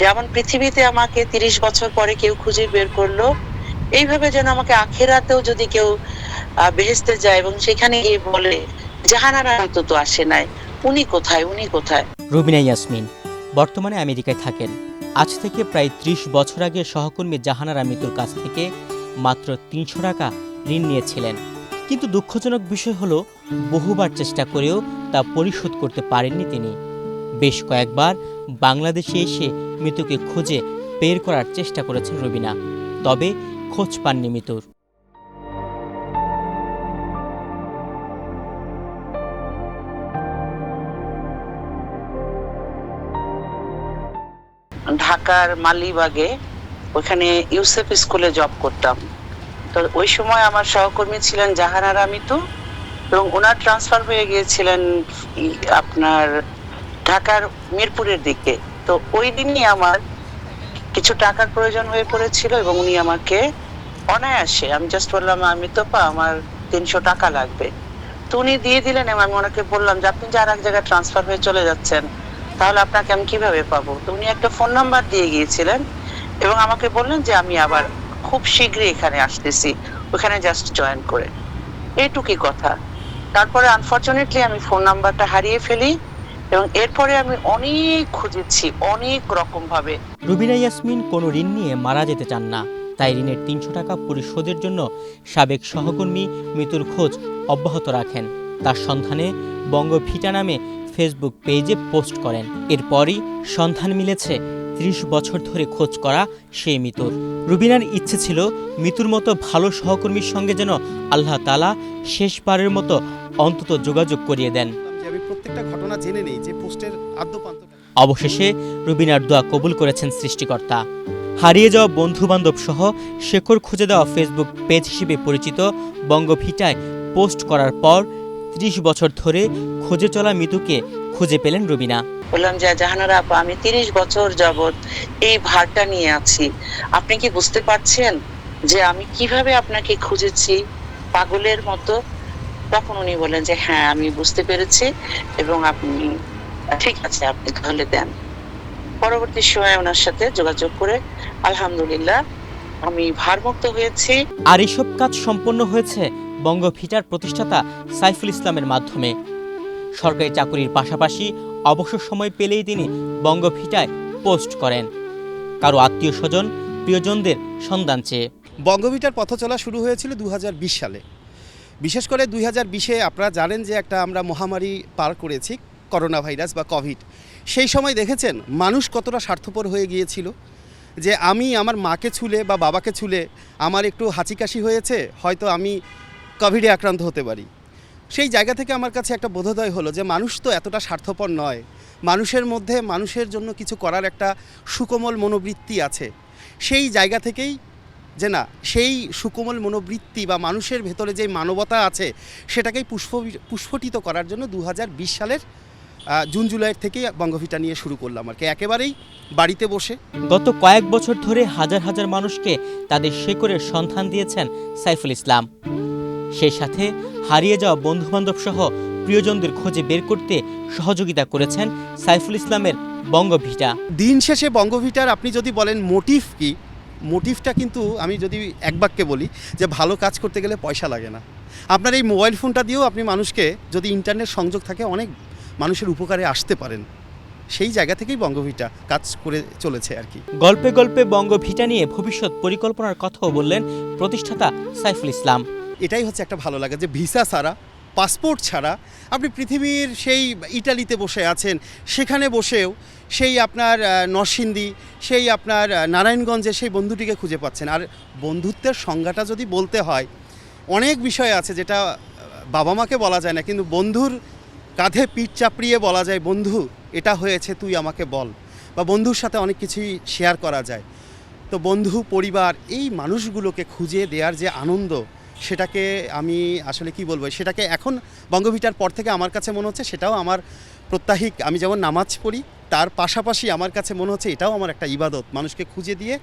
যেমন পৃথিবীতে আমাকে ৩০ বছর পরে কেউ খুঁজে বের করলো, এইভাবে যেন আমাকে আখিরাতেও যদি কেউ বেহেশতে যায় এবং সেখানে গিয়ে বলে জাহানারা হয়তো তো আসে নাই, উনি কোথায়, উনি কোথায়? রুবিনা ইয়াসমিন বর্তমানে আমেরিকায় থাকেন। আজ থেকে প্রায় ৩০ বছর আগে সহকর্মী জাহানারা মিতুর কাছ থেকে মাত্র ৩০০ টাকা ঋণ নিয়েছিলেন। কিন্তু দুঃখজনক বিষয় হলো বহুবার চেষ্টা করেও তা পরিশোধ করতে পারেননি তিনি। বেশ কয়েকবার বাংলাদেশে এসে মিতুকে খুঁজে বের করার চেষ্টা করেছেন রুবিনা, তবে খোঁজ পাননি মিতুর। ঢাকার মালিবাগে ওখানে ইউসেফ স্কুলে জব করতাম। তো ওই সময় আমার সহকর্মী ছিলেন জাহানারা মিতু এবং ওনার ট্রান্সফার হয়ে গিয়েছিলেন আপনার ঢাকার মিরপুরের দিকে। তো ওই দিনই আমার কিছু টাকার প্রয়োজন হয়ে পড়েছিল এবং উনি আমাকে অনায়াসে, আমি জাস্ট বললাম আমি তো আমার ৩০০ টাকা লাগবে, তো উনি দিয়ে দিলেন। এবং আমি ওনাকে বললাম যে আপনি যে আর এক জায়গায় ট্রান্সফার হয়ে চলে যাচ্ছেন, তাহলে আপনাকে আমি কিভাবে পাবো? তো উনি একটা ফোন নাম্বার দিয়ে গিয়েছিলেন এবং আমাকে বললেন যে আমি আবার খুব শীঘ্রই এখানে আসতেছি, ওখানে জাস্ট জয়েন করে। এইটুকুই কথা। তারপরে আনফরচুনেটলি আমি ফোন নাম্বারটা হারিয়ে ফেলি এবং এরপরে আমি অনেক খুঁজেছি অনেক রকম ভাবে। রুবিনা ইয়াসমিন কোনো ঋণ নিয়ে মারা যেতে চান না, তাই ঋণের ৩০০ টাকা পরিশোধের জন্য সাবেক সহকর্মী মিতুর খোঁজ অব্যাহত রাখেন। তার সন্ধানে বঙ্গভিটা নামে ফেসবুক পেজে পোস্ট করেন। এরপরই সন্ধান মিলেছে ৩০ বছর ধরে খোঁজ করা সেই মিতুর। রুবিনার ইচ্ছে ছিল মিতুর মতো ভালো সহকর্মীর সঙ্গে যেন আল্লাহ তাআলা শেষবারের মতো অন্তত যোগাযোগ করিয়ে দেন। আমি প্রত্যেকটা ঘটনা জেনে নেই যে পোস্টের আদ্যপান্ত। অবশেষে রুবিনার দোয়া কবুল করেছেন সৃষ্টিকর্তা। হারিয়ে যাওয়া বন্ধু-বান্ধব সহ শেকড় খুঁজে দেওয়া ফেসবুক পেজ হিসেবে পরিচিত বঙ্গভিটায় পোস্ট করার পর ৩০ বছর ধরে খুঁজে চলা মিতুকে খুঁজে পেলেন রুবিনা। বললাম যে জাহানারা আপা, আমি ৩০ বছর যাবত এই ভারটা নিয়ে আছি, আপনি কি বুঝতে পারছেন যে আমি কিভাবে আপনাকে খুঁজেছি পাগলের মতো? তখন উনি বলেন যে হ্যাঁ আমি বুঝতে পেরেছি এবং আপনি ঠিক আছে, আপনি তাহলে দেন। পরবর্তী সময়ে ওনার সাথে যোগাযোগ করে আলহামদুলিল্লাহ আমি ভারমুক্ত হয়েছি। আর এসব কাজ সম্পন্ন হয়েছে বঙ্গভিটার প্রতিষ্ঠাতা সাইফুল ইসলামের মাধ্যমে। সরকারি চাকুরির পাশাপাশি অবসর সময় পেলেই তিনি বঙ্গভিটায় পোস্ট করেন কারো আত্মীয় স্বজন প্রিয়জনদের সন্ধান চেয়ে। বঙ্গভিটার পথ চলা শুরু হয়েছিল ২০২০ সালে। বিশেষ করে ২০২০-এ আপনারা জানেন যে একটা আমরা মহামারী পার করেছি, করোনা ভাইরাস বা কোভিড। সেই সময় দেখেছেন মানুষ কতটা স্বার্থপর হয়ে গিয়েছিল, যে আমি আমার মাকে ছুলে বা বাবাকে ছুলে আমার একটু হাঁচিকাশি হয়েছে, হয়তো আমি কোভিডে আক্রান্ত হতে পারি। সেই জায়গা থেকে আমার কাছে একটা বোধোদয় হলো যে মানুষ তো এতটা স্বার্থপর নয়, মানুষের মধ্যে মানুষের জন্য কিছু করার একটা সুকোমল মনোবৃত্তি আছে। সেই জায়গা থেকেই যে না, সেই সুকোমল মনোবৃত্তি বা মানুষের ভেতরে যে মানবতা আছে সেটাকেই পুষ্পটিত করার জন্য ২০২০ সালের জুন জুলাইয়ের থেকেই বঙ্গভিটা নিয়ে শুরু করলাম আর কি, একেবারেই বাড়িতে বসে। গত কয়েক বছর ধরে হাজার হাজার মানুষকে তাদের শেকড়ের সন্ধান দিয়েছেন সাইফুল ইসলাম। সেই সাথে হারিয়ে যাওয়া বন্ধুবান্ধব সহ প্রিয়জনদের খোঁজে বের করতে সহযোগিতা করেছেন সাইফুল ইসলামের বঙ্গভিটা। দিন শেষে বঙ্গভিটার আপনি যদি বলেন মোটিভ কি, মোটিভটা কিন্তু আমি যদি এক বাক্যে বলি যে ভালো কাজ করতে গেলে পয়সা লাগে না। আপনার এই মোবাইল ফোনটা দিয়েও আপনি মানুষকে, যদি ইন্টারনেট সংযোগ থাকে, অনেক মানুষের উপকারে আসতে পারেন। সেই জায়গা থেকেই বঙ্গভিটা কাজ করে চলেছে আর কি। গল্পে গল্পে বঙ্গভিটা নিয়ে ভবিষ্যৎ পরিকল্পনার কথাও বললেন প্রতিষ্ঠাতা সাইফুল ইসলাম। এটাই হচ্ছে একটা ভালো লাগে যে ভিসা ছাড়া, পাসপোর্ট ছাড়া আপনি পৃথিবীর সেই ইটালিতে বসে আছেন, সেখানে বসেও সেই আপনার নরসিংদী, সেই আপনার নারায়ণগঞ্জে সেই বন্ধুটিকে খুঁজে পাচ্ছেন। আর বন্ধুত্বের সংজ্ঞাটা যদি বলতে হয়, অনেক বিষয় আছে যেটা বাবা মাকে বলা যায় না, কিন্তু বন্ধুর কাঁধে পিঠ চাপড়িয়ে বলা যায় বন্ধু এটা হয়েছে তুই আমাকে বল, বা বন্ধুর সাথে অনেক কিছুই শেয়ার করা যায়। তো বন্ধু, পরিবার, এই মানুষগুলোকে খুঁজে দেওয়ার যে আনন্দ, সেটাকে আমি আসলে কি বলবো, সেটাকে এখন বঙ্গভিটার পর থেকে আমার কাছে মনে হচ্ছে সেটাও আমার প্রত্যাহিক। আমি যেমন নামাজ পড়ি, তার পাশাপাশি আমার কাছে মনে হচ্ছে এটাও আমার একটা ইবাদত, মানুষকে খুঁজে দিয়ে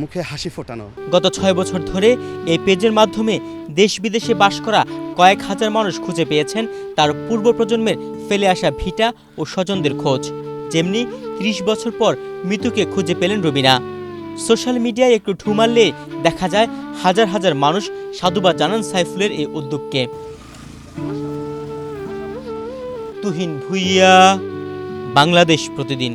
মুখে হাসি ফোটানো। গত ৬ বছর ধরে এই পেজের মাধ্যমে দেশ বিদেশে বাস করা কয়েক হাজার মানুষ খুঁজে পেয়েছেন তার পূর্ব প্রজন্মের ফেলে আসা ভিটা ও স্বজনদের খোঁজ। যেমনি ৩০ বছর পর মিতুকে খুঁজে পেলেন রুবিনা। সোশ্যাল মিডিয়ায় একটু ঢু মারলে দেখা যায় হাজার হাজার মানুষ সাধুবাদ জানান সাইফুলের এই উদ্যোগকে। তুহিন ভুইয়া, বাংলাদেশ প্রতিদিন।